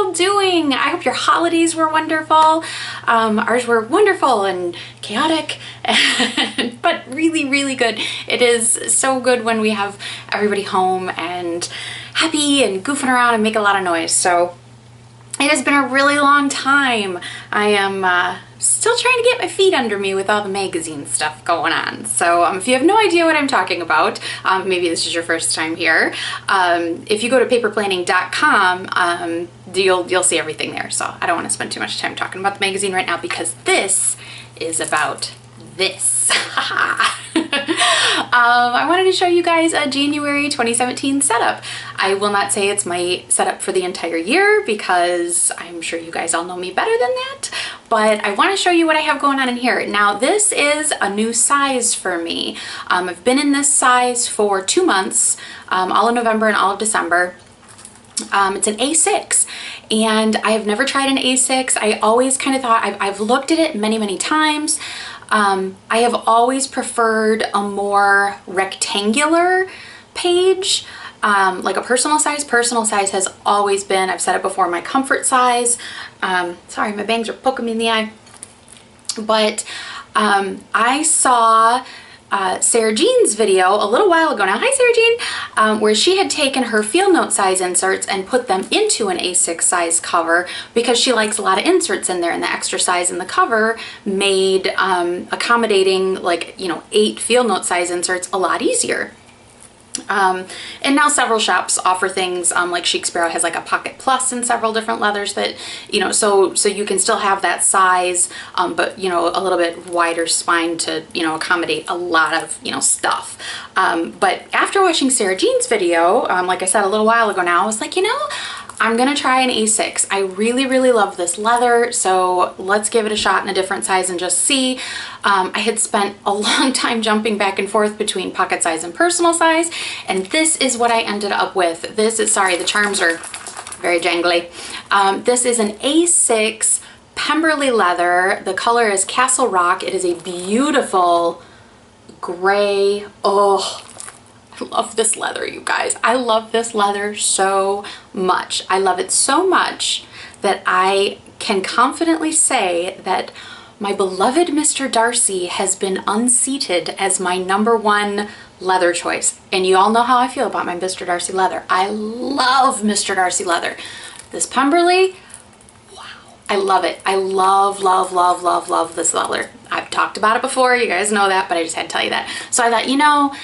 all doing? I hope your holidays were wonderful. Ours were wonderful and chaotic, but really, really good. It is so good when we have everybody home and happy and goofing around and make a lot of noise. So it has been a really long time. I am still trying to get my feet under me with all the magazine stuff going on. So if you have no idea what I'm talking about, maybe this is your first time here, if you go to paperplanning.com, you'll see everything there. So I don't want to spend too much time talking about the magazine right now because this is about this. I wanted to show you guys a January 2017 setup. I will not say it's my setup for the entire year because I'm sure you guys all know me better than that, but I want to show you what I have going on in here. Now this is a new size for me. I've been in this size for 2 months, all of November and all of December. It's an A6 and I have never tried an A6. I always kind of thought, I've looked at it many, many times. I have always preferred a more rectangular page, like a personal size. Personal size has always been, I've said it before, my comfort size. Sorry, my bangs are poking me in the eye. But I saw Sarah Jean's video a little while ago now. Hi Sarah Jean, where she had taken her field note size inserts and put them into an A6 size cover because she likes a lot of inserts in there, and the extra size in the cover made accommodating, like, 8 field note size inserts a lot easier. And now several shops offer things, like Chic Sparrow has like a Pocket Plus in several different leathers that, so you can still have that size, but, a little bit wider spine to, accommodate a lot of, stuff. But after watching Sarah Jean's video, like I said a little while ago now, I was like, I'm gonna try an A6. I really, really love this leather, so let's give it a shot in a different size and just see. I had spent a long time jumping back and forth between pocket size and personal size, and this is what I ended up with. This is, sorry, the charms are very jangly. This is an A6 Pemberley leather. The color is Castle Rock. It is a beautiful gray. Oh, I love this leather, you guys. I love this leather so much. I love it so much that I can confidently say that my beloved Mr. Darcy has been unseated as my #1 leather choice. And you all know how I feel about my Mr. Darcy leather. I love Mr. Darcy leather. This Pemberley, wow, I love it. I love, love, love, love, love this leather. I've talked about it before, you guys know that, but I just had to tell you that. So I thought,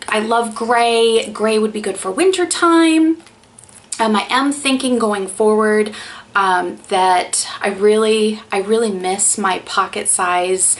I love gray. Gray would be good for winter time. I am thinking going forward that I really miss my pocket size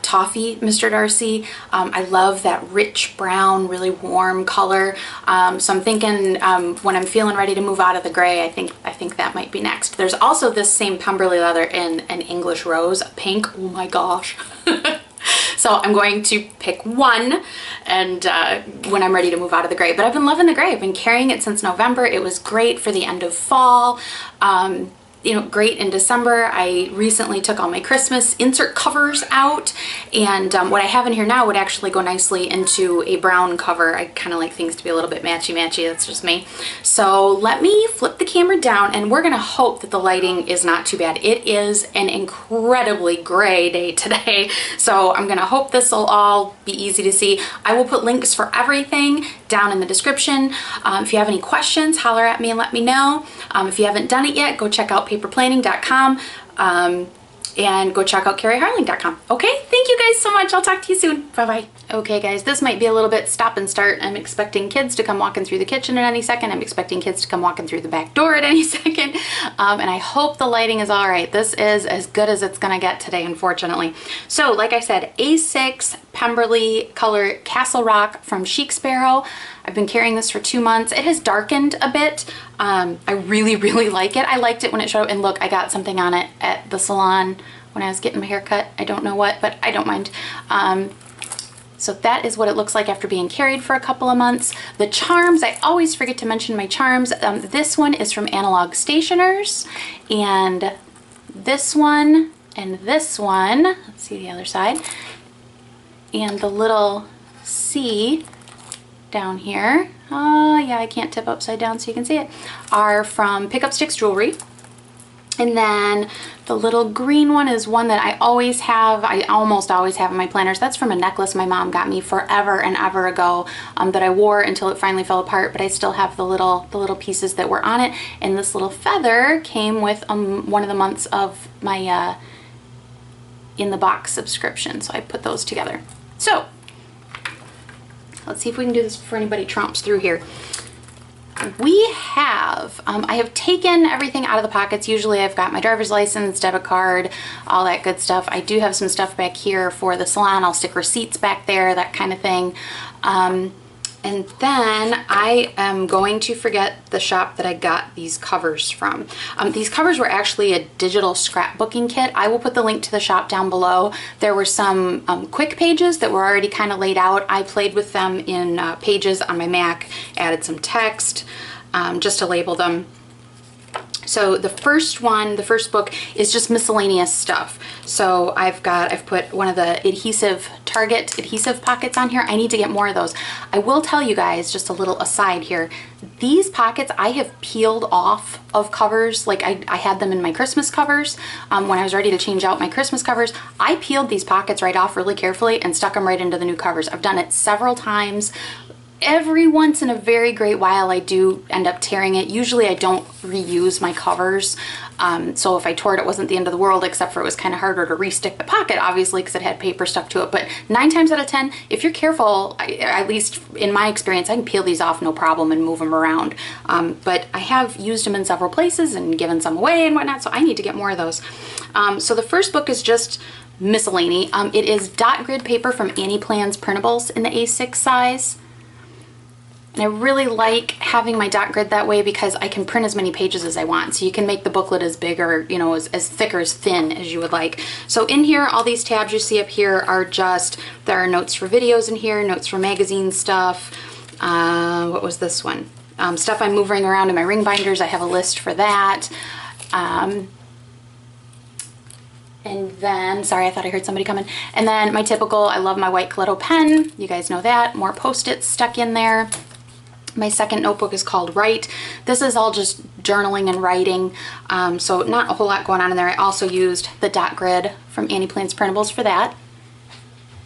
toffee Mr. Darcy. I love that rich brown, really warm color. So I'm thinking when I'm feeling ready to move out of the gray, I think that might be next. There's also this same Pemberley leather in an English rose pink. Oh my gosh. So I'm going to pick one and when I'm ready to move out of the gray. But I've been loving the gray. I've been carrying it since November. It was great for the end of fall. Great in December. I recently took all my Christmas insert covers out, and what I have in here now would actually go nicely into a brown cover. I kind of like things to be a little bit matchy-matchy. That's just me. So let me flip the camera down, and we're gonna hope that the lighting is not too bad. It is an incredibly gray day today, so I'm gonna hope this will all be easy to see. I will put links for everything down in the description. If you have any questions, holler at me and let me know. If you haven't done it yet, go check out paperplanning.com and go check out carrieharling.com. Okay, thank you guys so much. I'll talk to you soon. Bye-bye. Okay guys, this might be a little bit stop and start. I'm expecting kids to come walking through the kitchen at any second. I'm expecting kids to come walking through the back door at any second. And I hope the lighting is all right. This is as good as it's gonna get today, unfortunately. So like I said, A6 Pemberley color Castle Rock from Chic Sparrow. I've been carrying this for 2 months. It has darkened a bit. I really, really like it. I liked it when it showed up, and look, I got something on it at the salon when I was getting my hair cut. I don't know what, but I don't mind. So that is what it looks like after being carried for a couple of months. The charms, I always forget to mention my charms. This one is from Analog Stationers, and this one, and this one, let's see the other side, and the little C down here, oh yeah, I can't tip upside down so you can see it, are from Pick Up Sticks Jewelry. And then the little green one is one that I always have, I almost always have in my planners. That's from a necklace my mom got me forever and ever ago, that I wore until it finally fell apart, but I still have the little pieces that were on it. And this little feather came with one of the months of my in the box subscription, so I put those together. So let's see if we can do this before anybody tromps through here. We have, I have taken everything out of the pockets. Usually I've got my driver's license, debit card, all that good stuff. I do have some stuff back here for the salon. I'll stick receipts back there, that kind of thing. And then I am going to forget the shop that I got these covers from. These covers were actually a digital scrapbooking kit. I will put the link to the shop down below. There were some quick pages that were already kind of laid out. I played with them in Pages on my Mac, added some text just to label them. So the first one, the first book, is just miscellaneous stuff. So I've put one of the Target adhesive pockets on here. I need to get more of those. I will tell you guys, just a little aside here, these pockets I have peeled off of covers. Like I had them in my Christmas covers. When I was ready to change out my Christmas covers, I peeled these pockets right off really carefully and stuck them right into the new covers. I've done it several times. Every once in a very great while I do end up tearing it. Usually I don't reuse my covers, so if I tore it, it wasn't the end of the world, except for it was kind of harder to restick the pocket, obviously, because it had paper stuck to it. But 9 times out of 10, if you're careful, at least in my experience, I can peel these off no problem and move them around. But I have used them in several places and given some away and whatnot, so I need to get more of those. So the first book is just miscellany. It is dot grid paper from Annie Plans Printables in the A6 size. And I really like having my dot grid that way because I can print as many pages as I want. So you can make the booklet as big or, you know, as thick or as thin as you would like. So in here, all these tabs you see up here are just, there are notes for videos in here, notes for magazine stuff. What was this one? Stuff I'm moving around in my ring binders. I have a list for that. And then, sorry, I thought I heard somebody coming. And then my typical, I love my white Coletto pen. You guys know that. More Post-its stuck in there. My second notebook is called Write. This is all just journaling and writing, so not a whole lot going on in there. I also used the dot grid from Annie Plans Printables for that.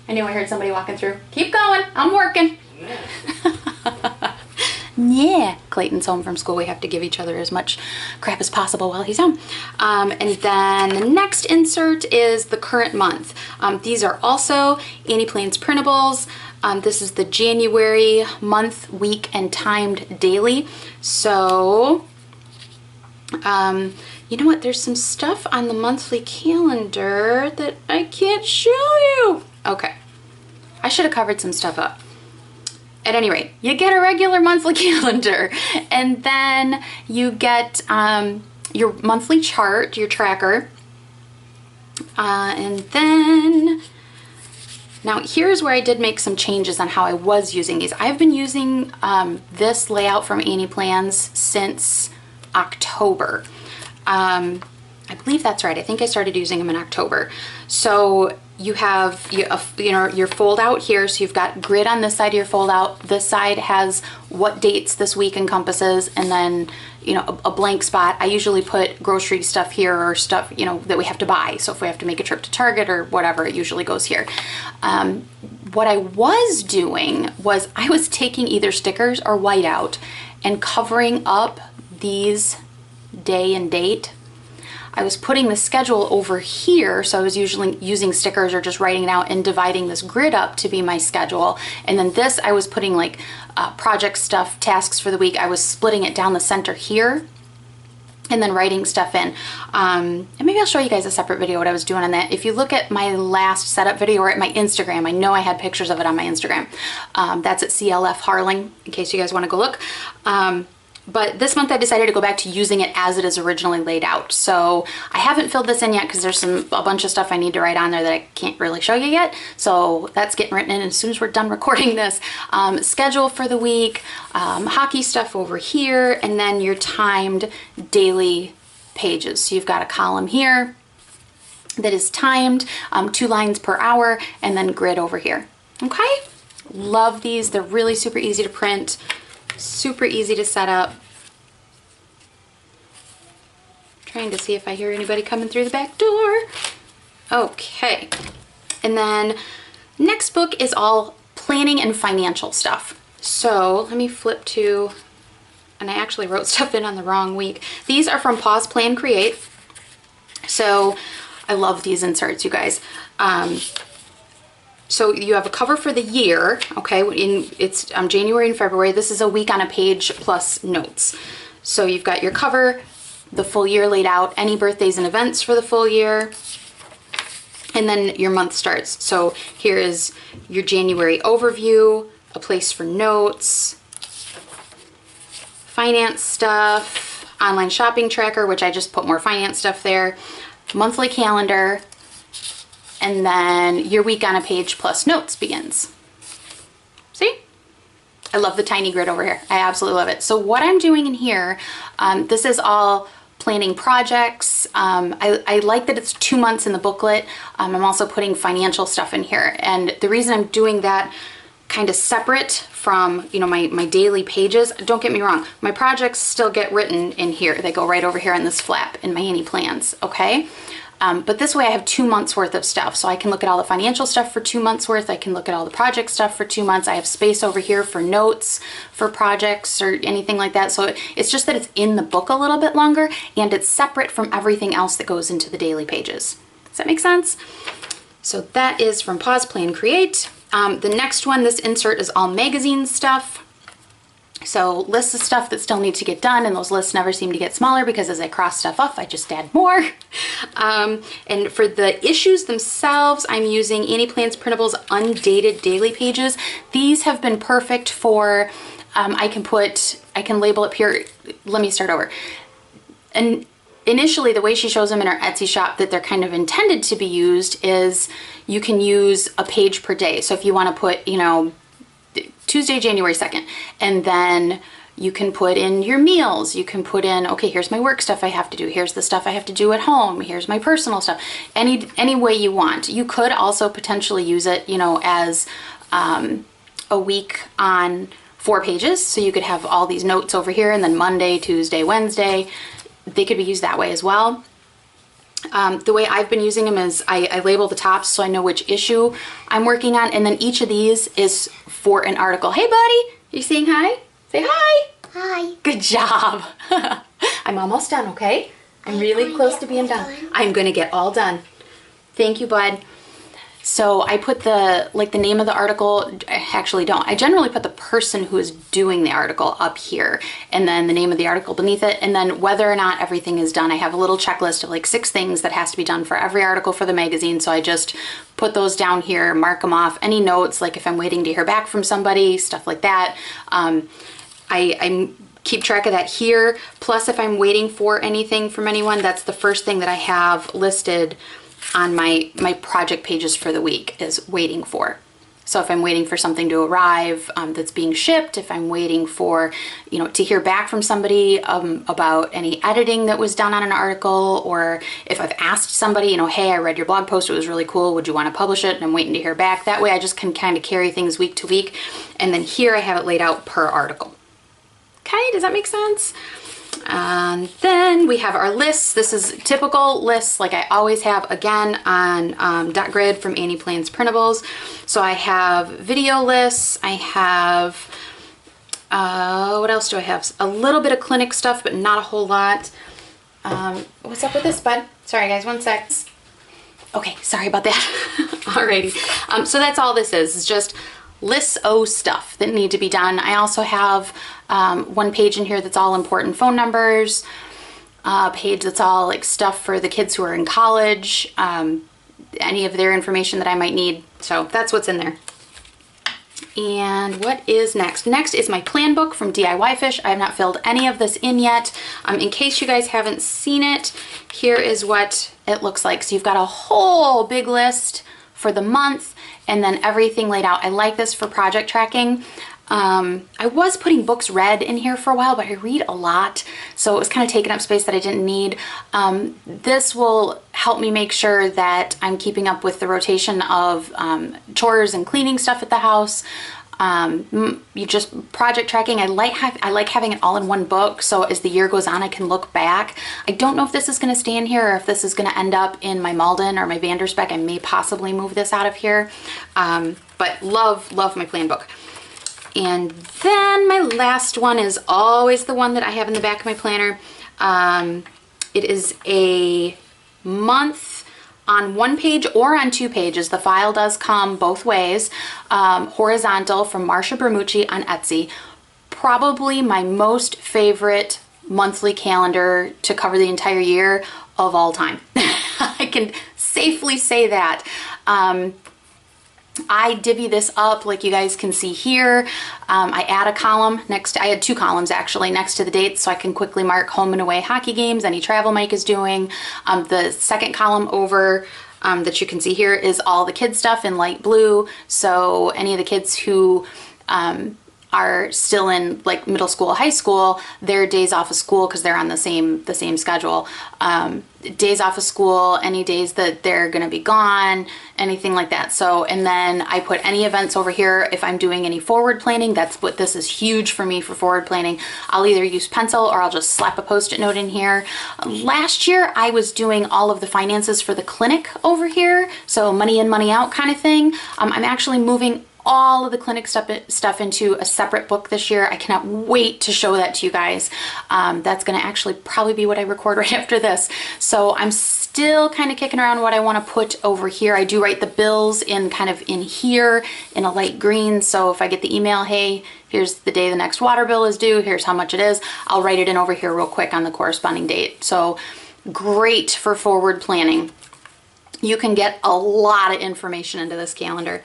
I knew I heard somebody walking through. Keep going, I'm working. Yeah, Clayton's home from school. We have to give each other as much crap as possible while he's home. And then the next insert is the current month. These are also Annie Plans Printables. This is the January month, week, and timed daily. So, you know what? There's some stuff on the monthly calendar that I can't show you. Okay. I should have covered some stuff up. At any rate, you get a regular monthly calendar, and then you get your monthly chart, your tracker, and then now here's where I did make some changes on how I was using these. I've been using this layout from Annie Plans since October. I believe that's right. I think I started using them in October. So you have your fold out here, so you've got grid on this side of your fold out. This side has what dates this week encompasses, and then a blank spot. I usually put grocery stuff here, or stuff that we have to buy. So if we have to make a trip to Target or whatever, it usually goes here. What I was doing was I was taking either stickers or whiteout and covering up these day and date. I was putting the schedule over here, so I was usually using stickers or just writing it out and dividing this grid up to be my schedule. And then this, I was putting like project stuff, tasks for the week. I was splitting it down the center here and then writing stuff in. And maybe I'll show you guys a separate video what I was doing on that. If you look at my last setup video or at my Instagram, I know I had pictures of it on my Instagram. That's at CLF Harling, in case you guys want to go look. But this month I decided to go back to using it as it is originally laid out. So I haven't filled this in yet because there's a bunch of stuff I need to write on there that I can't really show you yet. So that's getting written in as soon as we're done recording this. Schedule for the week, hockey stuff over here, and then your timed daily pages. So you've got a column here that is timed, 2 lines per hour, and then grid over here. Okay? Love these. They're really super easy to print. Super easy to set up. trying to see if I hear anybody coming through the back door. Okay. And then next book is all planning and financial stuff. So let me flip to, and I actually wrote stuff in on the wrong week. These are from Pause, Plan, Create. So I love these inserts, you guys. So you have a cover for the year, okay? It's January and February. This is a week on a page plus notes. So you've got your cover, the full year laid out, any birthdays and events for the full year, and then your month starts. So here is your January overview, a place for notes, finance stuff, online shopping tracker, which I just put more finance stuff there, monthly calendar, and then your week on a page plus notes begins. See? I love the tiny grid over here. I absolutely love it. So what I'm doing in here, this is all planning projects. I like that it's 2 months in the booklet. I'm also putting financial stuff in here. And the reason I'm doing that kind of separate from, you know, my daily pages, don't get me wrong, my projects still get written in here. They go right over here on this flap in my Annie plans, okay? But this way I have 2 months worth of stuff. So I can look at all the financial stuff for 2 months worth. I can look at all the project stuff for 2 months. I have space over here for notes, for projects or anything like that. So it's just that it's in the book a little bit longer and it's separate from everything else that goes into the daily pages. Does that make sense? So that is from Pause, Plan, Create. The next one, this insert is all magazine stuff. So lists of stuff that still need to get done, and those lists never seem to get smaller because as I cross stuff off, I just add more. And for the issues themselves, I'm using Annie Plans Printables undated daily pages. These have been perfect for, I can label up here. Let me start over. And initially, the way she shows them in her Etsy shop that they're kind of intended to be used is you can use a page per day. So if you want to put, you know, Tuesday, January 2nd, and then you can put in your meals. You can put in, okay, here's my work stuff I have to do. Here's the stuff I have to do at home. Here's my personal stuff. Any way you want. You could also potentially use it, you know, as a week on 4 pages. So you could have all these notes over here, and then Monday, Tuesday, Wednesday, they could be used that way as well. The way I've been using them is I label the tops so I know which issue I'm working on, and then each of these is for an article. Hey buddy, you saying hi? Say hi. Hi. Good job. I'm almost done, okay? I'm really close to being done. I'm gonna get all done. Thank you, bud. So I put the name of the article, I actually don't. I generally put the person who is doing the article up here and then the name of the article beneath it, and then whether or not everything is done. I have a little checklist of like 6 things that has to be done for every article for the magazine. So I just put those down here, mark them off. Any notes, like if I'm waiting to hear back from somebody, stuff like that. I keep track of that here. Plus if I'm waiting for anything from anyone, that's the first thing that I have listed on my project pages for the week is waiting for. So if I'm waiting for something to arrive that's being shipped, if I'm waiting for, you know, to hear back from somebody about any editing that was done on an article, or if I've asked somebody, you know, hey, I read your blog post, it was really cool, would you want to publish it? And I'm waiting to hear back. That way I just can kind of carry things week to week. And then here I have it laid out per article. Okay, does that make sense? And then we have our lists. This is typical lists like I always have, again, on dot grid from Annie Plans Printables. So I have video lists. I have, what else do I have? A little bit of clinic stuff, but not a whole lot. What's up with this, bud? Sorry, guys, 1 sec. Okay, sorry about that. Alrighty. So that's all this is. It's just lists of stuff that need to be done. I also have one page in here that's all important phone numbers, a page that's all like stuff for the kids who are in college, any of their information that I might need. So that's what's in there. And what is next? Next is my plan book from DIY Fish. I have not filled any of this in yet. In case you guys haven't seen it, here is what it looks like. So you've got a whole big list for the month and then everything laid out. I like this for project tracking. I was putting books read in here for a while, but I read a lot, so it was kind of taking up space that I didn't need. This will help me make sure that I'm keeping up with the rotation of chores and cleaning stuff at the house. You just project tracking. I like having it all in one book, so as the year goes on I can look back. I don't know if this is going to stay in here or if this is going to end up in my Malden or my Vanderspeck. I may possibly move this out of here, but love my plan book. And then my last one is always the one that I have in the back of my planner. It is a month on one page or on 2 pages. The file does come both ways. Horizontal from Marsha Bermucci on Etsy. Probably my most favorite monthly calendar to cover the entire year of all time. I can safely say that. I divvy this up like you guys can see here. I add a column next to, I had 2 columns actually next to the dates, so I can quickly mark home and away hockey games, any travel Mike is doing. The second column over that you can see here is all the kids stuff in light blue. So any of the kids who are still in like middle school, high school, their days off of school, because they're on the same schedule. Days off of school, any days that they're going to be gone, anything like that. So, and then I put any events over here. If I'm doing any forward planning, that's what this is huge for me for forward planning. I'll either use pencil or I'll just slap a post-it note in here. Last year I was doing all of the finances for the clinic over here, so money in, money out kind of thing. I'm actually moving all of the clinic stuff into a separate book this year. I cannot wait to show that to you guys. That's going to actually probably be what I record right after this. So I'm still kind of kicking around what I want to put over here. I do write the bills in kind of in here in a light green. So if I get the email, hey, here's the day the next water bill is due, here's how much it is, I'll write it in over here real quick on the corresponding date. So great for forward planning. You can get a lot of information into this calendar.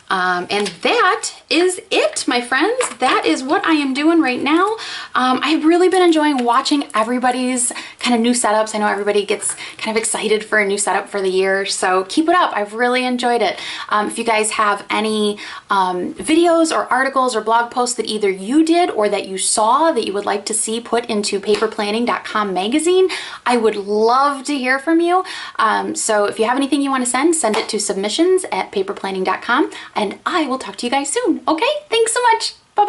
And that is it, my friends. That is what I am doing right now. I've really been enjoying watching everybody's kind of new setups. I know everybody gets kind of excited for a new setup for the year, so keep it up. I've really enjoyed it. If you guys have any videos or articles or blog posts that either you did or that you saw that you would like to see put into paperplanning.com magazine, I would love to hear from you. So if you have anything you want to send it to submissions@paperplanning.com. And I will talk to you guys soon. Okay, thanks so much.